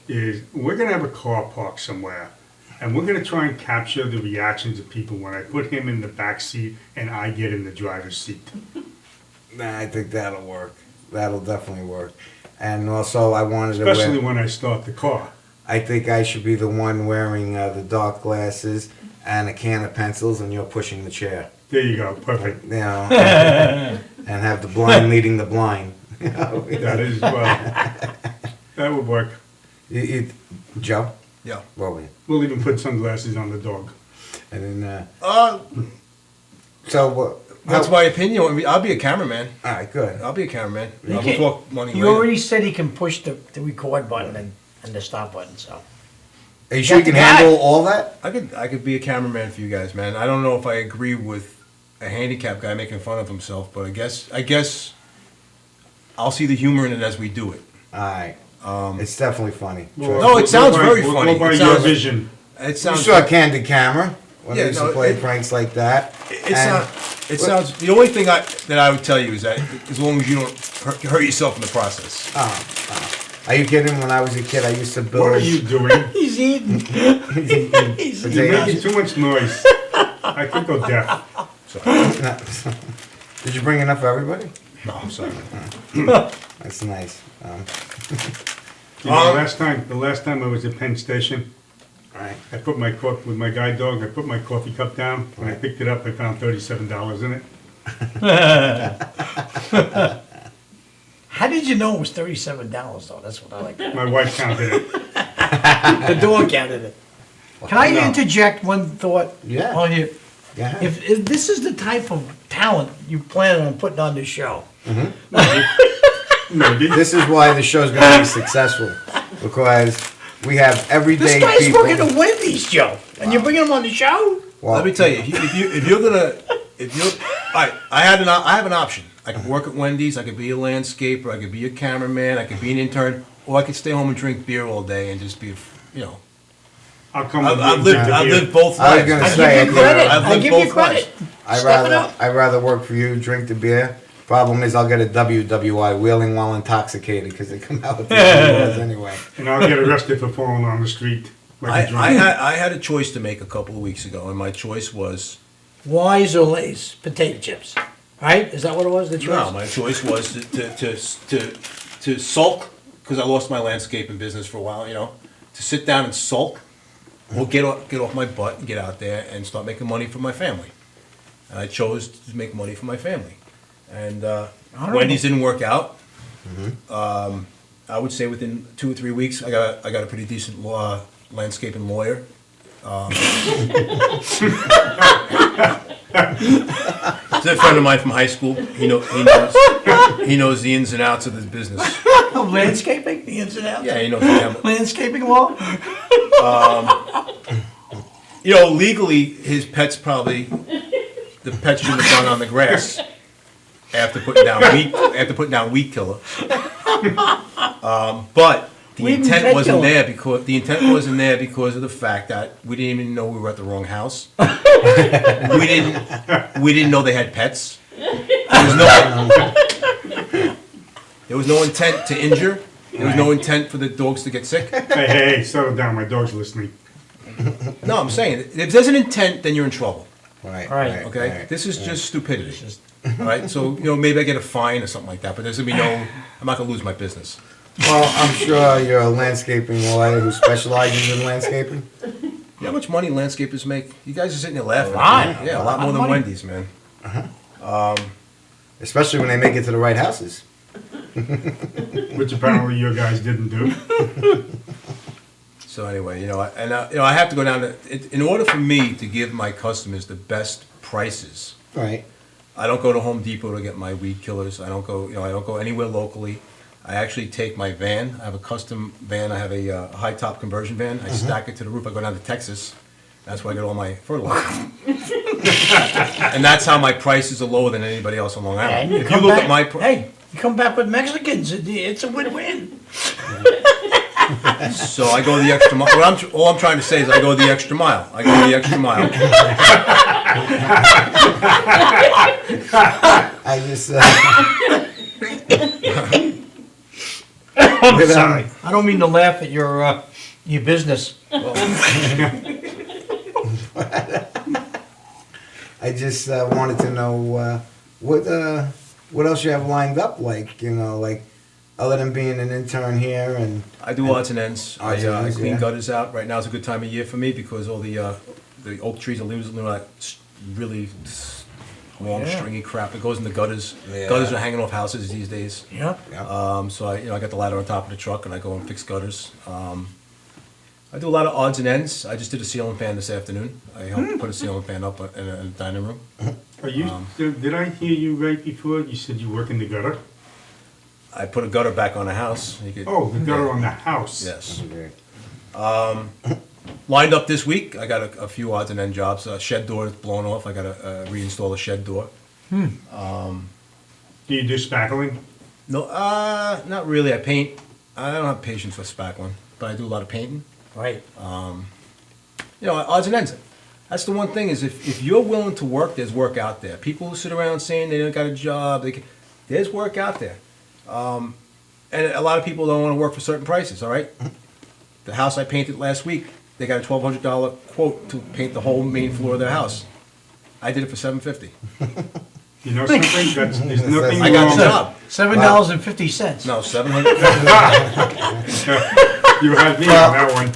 is we're going to have a car park somewhere, and we're going to try and capture the reactions of people when I put him in the back seat and I get in the driver's seat. I think that'll work. That'll definitely work. And also, I wanted Especially to wear, when I start the car. I think I should be the one wearing the dark glasses and a can of pencils, and you're pushing the chair. There you go, perfect. You know, and have the blind leading the blind. You know? That is, well, that would work. Joe? Yeah. Well, We'll even put sunglasses on the dog. and then, That's my opinion. I mean, I'll be a cameraman. All right, good. I'll be a cameraman. You We'll can't- talk money He later. already said he can push the record button and the stop button, so. Are you sure you can handle all that? I could be a cameraman for you guys, man. I don't know if I agree with a handicapped guy making fun of himself, but I guess I'll see the humor in it as we do it. All right. It's definitely funny. No, it sounds very funny. We'll go by It your sounds- vision. It You sounds. saw Candid Camera when Yeah, we used no, to play it- pranks like that. It sounds. The only thing that I would tell you is that as long as you don't hurt yourself in the process. Are you kidding? When I was a kid, I used to build. What are you doing? He's eating. He's eating You're making potatoes. too much noise. I could go deaf. Did you bring enough for everybody? No, I'm sorry. That's nice. You know, the last time I was at Penn Station, Right. I put my with my guide dog. I put my coffee cup down. When I picked it up, I found $37 in it. How did you know it was $37 though? That's what I like. My wife counted it. The dog counted it. Can I No. interject one thought? Yeah. On you? Yeah. If this is the type of talent you plan on putting on this show, Maybe. This is why the show's going to be successful, because we have this everyday guy's people. working at Wendy's, Joe, and you're bringing him on the show. Well, Let me tell you, if you're I have an option. I could work at Wendy's. I could be a landscaper. I could be a cameraman. I could be an intern, or I could stay home and drink beer all day and just be, I'll come I've with you. lived both I was lives. gonna I say, give you credit. I've I lived give you both credit. Step it up. I'd rather work for you, drink the beer. Problem is, I'll get a WWI, wheeling while intoxicated, because they come out with these laws anyway. And I'll get arrested for falling on the street like a drunk. I had a choice to make a couple of weeks ago, and my choice was Wise or Lay's potato chips, right? Is that what it was? The choice. no. My choice was to sulk because I lost my landscaping business for a while. To sit down and sulk, or get off my butt and get out there and start making money for my family. And I chose to make money for my family. And Wendy's didn't work out. I would say within 2 or 3 weeks, I got a pretty decent landscaping lawyer. He's a friend of mine from high school. He knows the ins and outs of this business. Landscaping, the ins and outs. Yeah, he knows the Landscaping law. Legally, his pets probably the pets shouldn't have gone on the grass after putting down weed killer. But the intent wasn't there because of the fact that we didn't even know we were at the wrong house. we didn't know they had pets. There was no intent to injure. There was no intent for the dogs to get sick. Hey, settle down. My dog's listening. No, I'm saying if there's an intent, then you're in trouble. Right. Okay. Right. This is just stupidity. All right. So maybe I get a fine or something like that, but there's gonna be I'm not gonna lose my business. Well, I'm sure you're a landscaping lawyer who specializes in landscaping. You know how much money landscapers make? You guys are sitting there laughing. A lot. Yeah, a lot more than money. Wendy's, man. Especially when they make it to the right houses. Which apparently you guys didn't do. So anyway, I have to go down to in order for me to give my customers the best prices. Right. I don't go to Home Depot to get my weed killers. I don't go anywhere locally. I actually take my van. I have a custom van. I have a high top conversion van. I stack it to the roof. I go down to Texas. That's where I get all my fertilizer. And that's how my prices are lower than anybody else on Long Island. And If you look at my hey, you come back with Mexicans. It's a win-win. So I go the extra mile. All I'm trying to say is I go the extra mile. I go the extra mile. I just. I'm sorry. I don't mean to laugh at your business. I just wanted to know what else you have lined up, like, you know, like, other than being an intern here and... I do odds and ends. I clean yeah. gutters out. Right now is a good time of year for me because all the oak trees and leaves, like really long, stringy crap. It goes in the gutters. Yeah. Gutters are hanging off houses these days. Yeah. So I got the ladder on top of the truck and I go and fix gutters. I do a lot of odds and ends. I just did a ceiling fan this afternoon. I helped put a ceiling fan up in a dining room. Are you? Did I hear you right before? You said you work in the gutter. I put a gutter back on the house. The gutter on the house. Yes. Lined up this week. I got a few odds and end jobs. Shed door is blown off. I got to reinstall a shed door. Do you do spackling? No, not really. I paint. I don't have patience for spackling, but I do a lot of painting. Right. You know, odds and ends. That's the one thing is if you're willing to work, there's work out there. People who sit around saying they don't got a job, there's work out there. And a lot of people don't want to work for certain prices, all right? The house I painted last week, they got a $1,200 quote to paint the whole main floor of their house. I did it for $750. You know something? There's nothing I got the job. $7.50. No, $750. You had me on that one.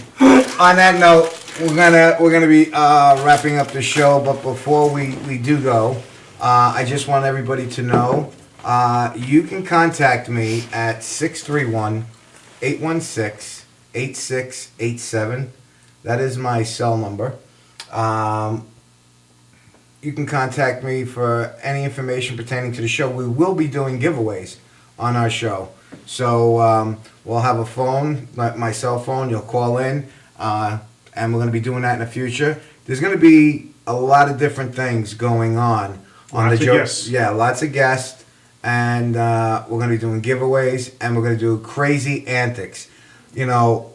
On that note, we're gonna be wrapping up the show, but before we do go, I just want everybody to know you can contact me at 631-816-8687. That is my cell number. You can contact me for any information pertaining to the show. We will be doing giveaways on our show. So we'll have a phone, my cell phone. You'll call in, and we're going to be doing that in the future. There's going to be a lot of different things going on Lots the of guests. Yeah, lots of guests, and we're going to be doing giveaways, and we're going to do crazy antics. You know,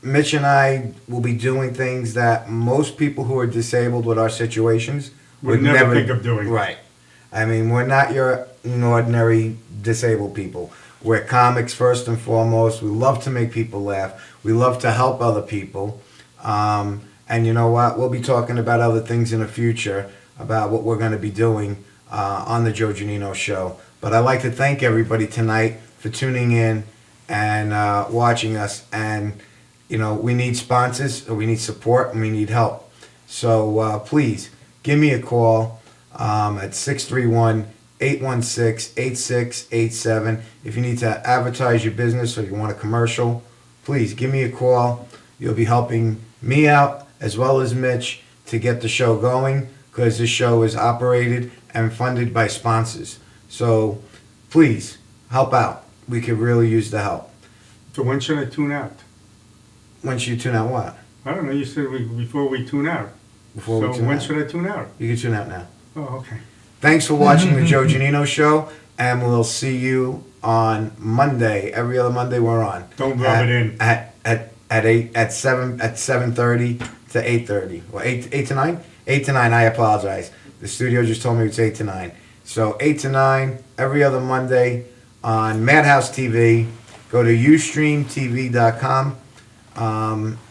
Mitch and I will be doing things that most people who are disabled with our situations would never think of doing. Right. I mean, we're not your ordinary disabled people. We're comics first and foremost. We love to make people laugh. We love to help other people. And you know what? We'll be talking about other things in the future, about what we're going to be doing on the Joe Giannino Show. But I'd like to thank everybody tonight for tuning in and watching us. And, you know, we need sponsors, we need support, and we need help. So please, give me a call at 631-816-8687. If you need to advertise your business or you want a commercial, please give me a call. You'll be helping me out as well as Mitch to get the show going, because this show is operated and funded by sponsors. So please help out. We could really use the help. So when should I tune out? When should you tune out what? I don't know. You said before we tune out. When should I tune out? You can tune out now. Oh, okay. Thanks for watching the Joe Giannino Show, and we'll see you on Monday. Every other Monday we're on. Don't rub it in. At 7:30 to 8:30. Well, 8 to 9? 8 to 9, I apologize. The studio just told me it's 8 to 9. So 8 to 9, every other Monday on Madhouse TV. Go to ustreamtv.com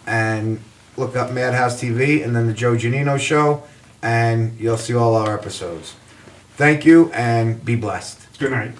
and look up Madhouse TV and then the Joe Giannino Show, and you'll see all our episodes. Thank you, and be blessed. Good night.